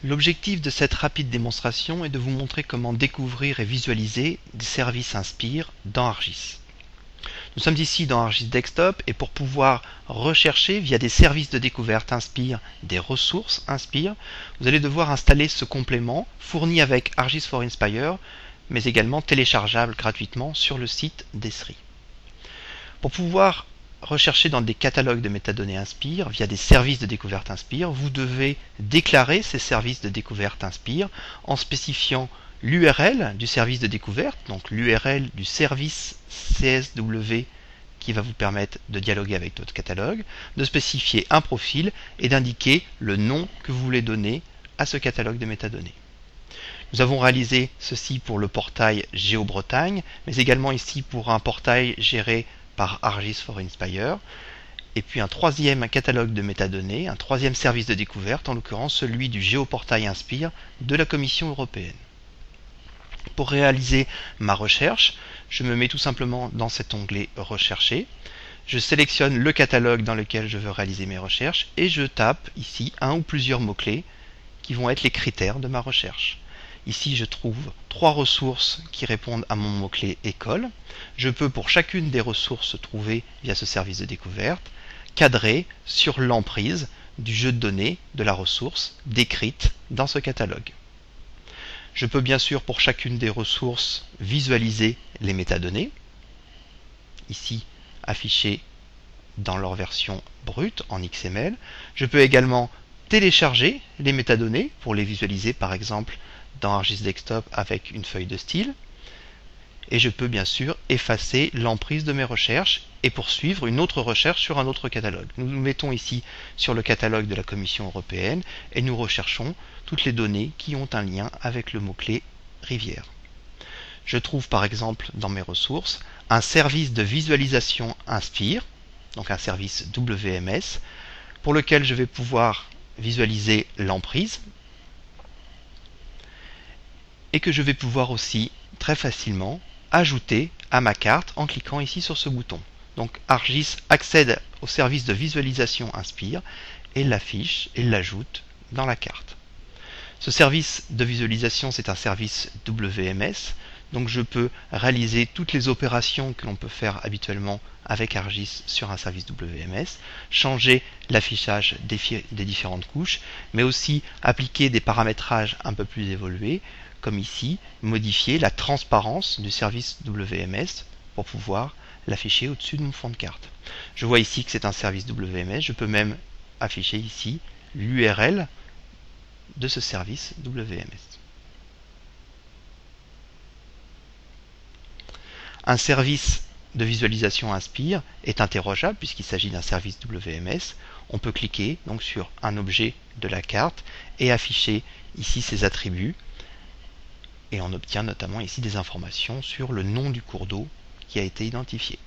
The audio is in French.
L'objectif de cette rapide démonstration est de vous montrer comment découvrir et visualiser des services Inspire dans ArcGIS. Nous sommes ici dans ArcGIS Desktop et pour pouvoir rechercher via des services de découverte Inspire des ressources Inspire, vous allez devoir installer ce complément fourni avec ArcGIS for Inspire, mais également téléchargeable gratuitement sur le site d'Esri. Pour pouvoir rechercher dans des catalogues de métadonnées Inspire via des services de découverte Inspire, vous devez déclarer ces services de découverte Inspire en spécifiant l'URL du service de découverte, donc l'URL du service CSW qui va vous permettre de dialoguer avec notre catalogue, de spécifier un profil et d'indiquer le nom que vous voulez donner à ce catalogue de métadonnées. Nous avons réalisé ceci pour le portail GeoBretagne, mais également ici pour un portail géré par ArcGIS for Inspire, et puis un troisième catalogue de métadonnées, un troisième service de découverte, en l'occurrence celui du géoportail Inspire de la Commission européenne. Pour réaliser ma recherche, je me mets tout simplement dans cet onglet Rechercher, je sélectionne le catalogue dans lequel je veux réaliser mes recherches et je tape ici un ou plusieurs mots-clés qui vont être les critères de ma recherche. Ici, je trouve 3 ressources qui répondent à mon mot-clé école. Je peux, pour chacune des ressources trouvées via ce service de découverte, cadrer sur l'emprise du jeu de données de la ressource décrite dans ce catalogue. Je peux bien sûr, pour chacune des ressources, visualiser les métadonnées, ici affichées dans leur version brute en XML. Je peux également télécharger les métadonnées pour les visualiser, par exemple, dans ArcGIS Desktop avec une feuille de style, et je peux bien sûr effacer l'emprise de mes recherches et poursuivre une autre recherche sur un autre catalogue. Nous nous mettons ici sur le catalogue de la Commission européenne et nous recherchons toutes les données qui ont un lien avec le mot-clé rivière. Je trouve par exemple dans mes ressources un service de visualisation Inspire, donc un service WMS, pour lequel je vais pouvoir visualiser l'emprise, et que je vais pouvoir aussi très facilement ajouter à ma carte en cliquant ici sur ce bouton. Donc ArcGIS accède au service de visualisation Inspire et l'affiche et l'ajoute dans la carte. Ce service de visualisation, c'est un service WMS, donc je peux réaliser toutes les opérations que l'on peut faire habituellement avec ArcGIS sur un service WMS, changer l'affichage des différentes couches, mais aussi appliquer des paramétrages un peu plus évolués, comme ici, modifier la transparence du service WMS pour pouvoir l'afficher au-dessus de mon fond de carte. Je vois ici que c'est un service WMS, je peux même afficher ici l'URL de ce service WMS. Un service de visualisation Inspire est interrogeable puisqu'il s'agit d'un service WMS. On peut cliquer donc sur un objet de la carte et afficher ici ses attributs. Et on obtient notamment ici des informations sur le nom du cours d'eau qui a été identifié.